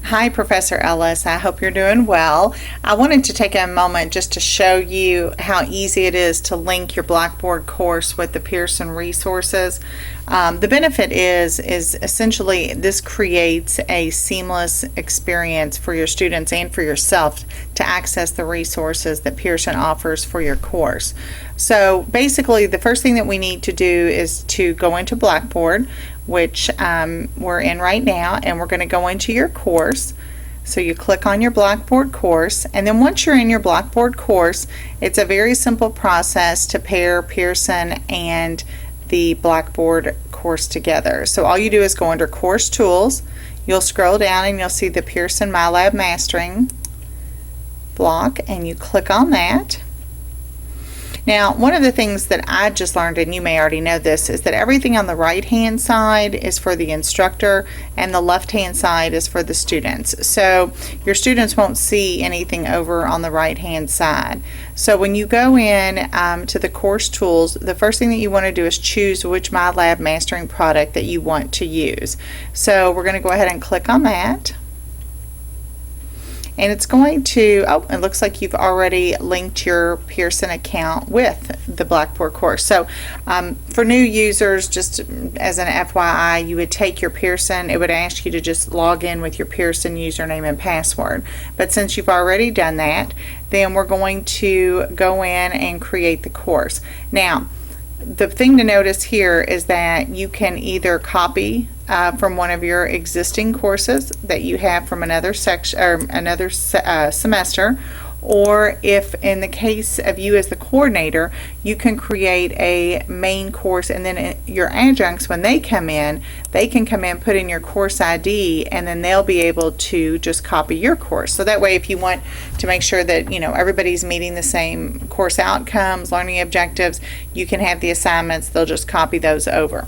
Hi, Professor Ellis. I hope you're doing well. I wanted to take a moment just to show you how easy it is to link your Blackboard course with the Pearson resources. The benefit is essentially this creates a seamless experience for your students and for yourself to access the resources that Pearson offers for your course. So basically, the first thing that we need to do is to go into Blackboard, which we're in right now, and we're going to go into your course. So you click on your Blackboard course, and then once you're in your Blackboard course, it's a very simple process to pair Pearson and the Blackboard course together. So all you do is go under Course Tools, you'll scroll down and you'll see the Pearson MyLab Mastering block, and you click on that. Now, one of the things that I just learned, and you may already know this, is that everything on the right-hand side is for the instructor and the left-hand side is for the students. So your students won't see anything over on the right-hand side. So when you go in to the course tools, the first thing that you want to do is choose which MyLab Mastering product that you want to use. So we're going to go ahead and click on that. And it's going to, oh, it looks like you've already linked your Pearson account with the Blackboard course. So for new users, just as an FYI, you would take your Pearson, it would ask you to just log in with your Pearson username and password. But since you've already done that, then we're going to go in and create the course. Now, the thing to notice here is that you can either copy from one of your existing courses that you have from another section or another semester, or if in the case of you as the coordinator, you can create a main course, and then your adjuncts, when they can come in, put in your course ID, and then they'll be able to just copy your course. So that way, if you want to make sure that everybody's meeting the same course outcomes, learning objectives, you can have the assignments, they'll just copy those over.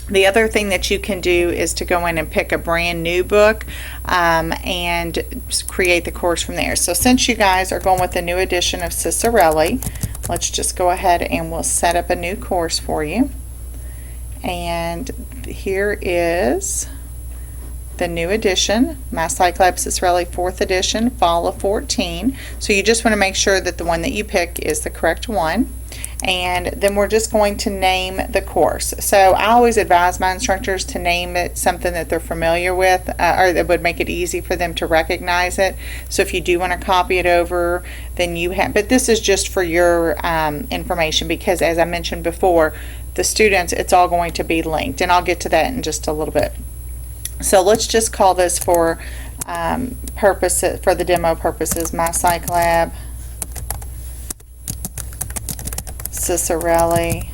The other thing that you can do is to go in and pick a brand new book and create the course from there. So since you guys are going with the new edition of Cicerelli, let's just go ahead and we'll set up a new course for you. And here is the new edition, MySciClab Cicerelli 4th edition, fall of 14. So you just want to make sure that the one that you pick is the correct one. And then we're just going to name the course. So I always advise my instructors to name it something that they're familiar with or that would make it easy for them to recognize it. So if you do want to copy it over, then you have, but this is just for your information, because as I mentioned before, the students, it's all going to be linked, and I'll get to that in just a little bit. So let's just call this for the demo purposes, MySciClab Cicerelli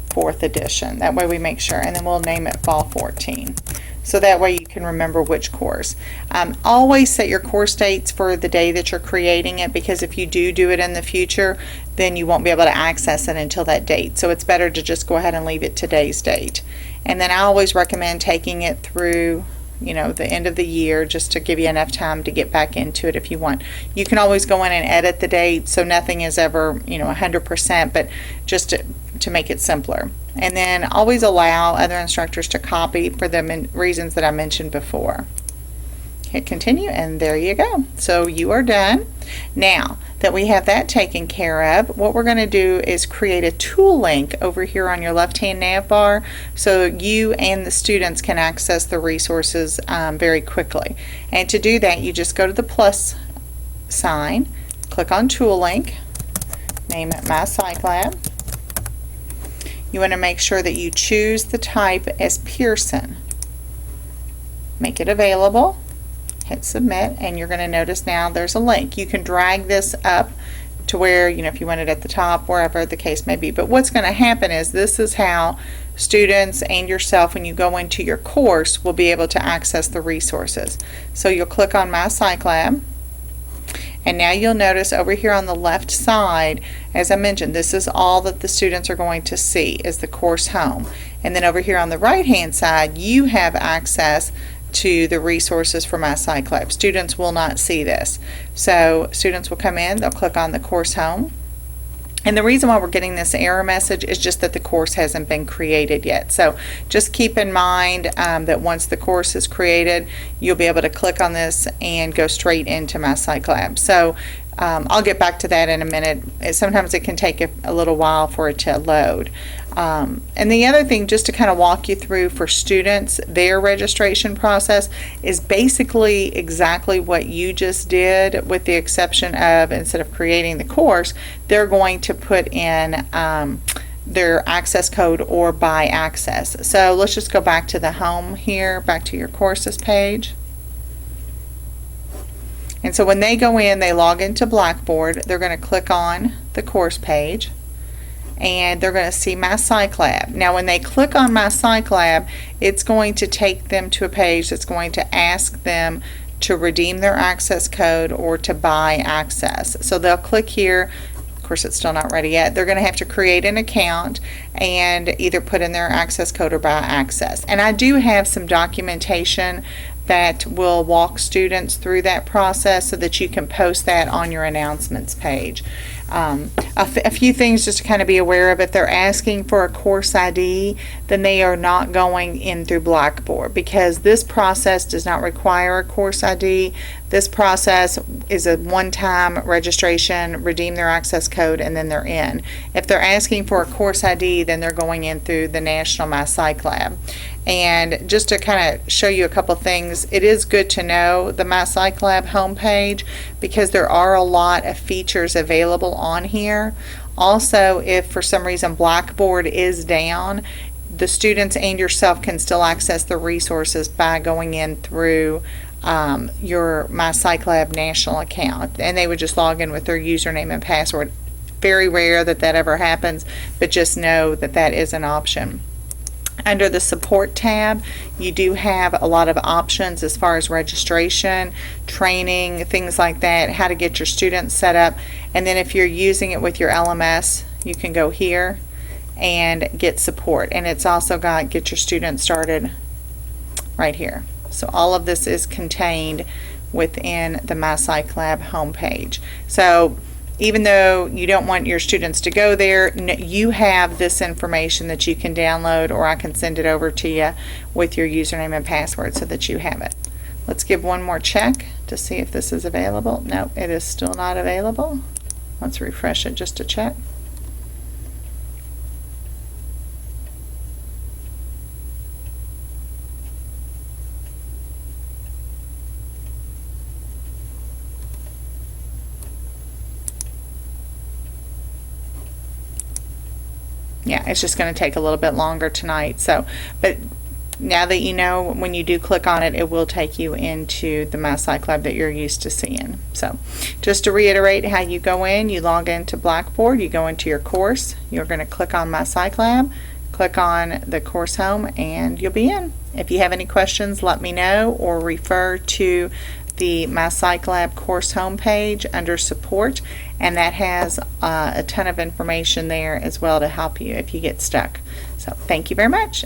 4th edition. That way we make sure, and then we'll name it Fall 14. So that way you can remember which course. Always set your course dates for the day that you're creating it, because if you do it in the future, then you won't be able to access it until that date. So it's better to just go ahead and leave it today's date. And then I always recommend taking it through the end of the year, just to give you enough time to get back into it if you want. You can always go in and edit the date, so nothing is ever 100%, but just to make it simpler. And then always allow other instructors to copy for the reasons that I mentioned before. Hit continue, and there you go. So you are done. Now that we have that taken care of, what we're going to do is create a tool link over here on your left-hand nav bar, so you and the students can access the resources very quickly. And to do that, you just go to the plus sign, click on Tool Link, name it MySciClab. You want to make sure that you choose the type as Pearson. Make it available. Hit submit, and you're going to notice now there's a link. You can drag this up to where, if you want it at the top, wherever the case may be. But what's going to happen is this is how students and yourself, when you go into your course, will be able to access the resources. So you'll click on MySciClab, and now you'll notice over here on the left side, as I mentioned, this is all that the students are going to see is the course home. And then over here on the right hand side, you have access to the resources for MySciClab. Students will not see this. So students will come in, they'll click on the course home, And the reason why we're getting this error message is just that the course hasn't been created yet. So just keep in mind that once the course is created, you'll be able to click on this and go straight into My Psych Lab. So I'll get back to that in a minute. Sometimes it can take a little while for it to load. And the other thing, just to kind of walk you through for students, their registration process is basically exactly what you just did, with the exception of, instead of creating the course, they're going to put in their access code or buy access. So let's just go back to the home here, back to your courses page. And so when they go in, they log into Blackboard, they're going to click on the course page, and they're going to see My Psych Lab. Now when they click on My Psych Lab, it's going to take them to a page that's going to ask them to redeem their access code or to buy access. So they'll click here. Of course, it's still not ready yet. They're going to have to create an account and either put in their access code or buy access. And I do have some documentation that will walk students through that process so that you can post that on your announcements page. A few things just to kind of be aware of. If they're asking for a course ID, then they are not going in through Blackboard, because this process does not require a course ID. This process is a one-time registration, redeem their access code, and then they're in. If they're asking for a course ID, then they're going in through the National My Psych Lab. And just to kind of show you a couple things, it is good to know the My Psych Lab homepage, because there are a lot of features available on here. Also, if for some reason Blackboard is down, the students and yourself can still access the resources by going in through your My Psych Lab National account, and they would just log in with their username and password. Very rare that that ever happens, but just know that that is an option. Under the support tab, you do have a lot of options as far as registration, training, things like that, how to get your students set up. And then if you're using it with your LMS, you can go here and get support. And it's also got get your students started right here. So all of this is contained within the My Psych Lab homepage. So even though you don't want your students to go there, you have this information that you can download, or I can send it over to you with your username and password so that you have it. Let's give one more check to see if this is available. No, it is still not available. Let's refresh it just to check. Yeah, it's just going to take a little bit longer tonight. So, but now that you know, when you do click on it, it will take you into the My Psych Lab that you're used to seeing. So, just to reiterate how you go in, you log into Blackboard, you go into your course, you're going to click on My Psych Lab, click on the course home, and you'll be in. If you have any questions, let me know, or refer to the My Psych Lab course homepage under support, and that has a ton of information there as well to help you if you get stuck. So thank you very much.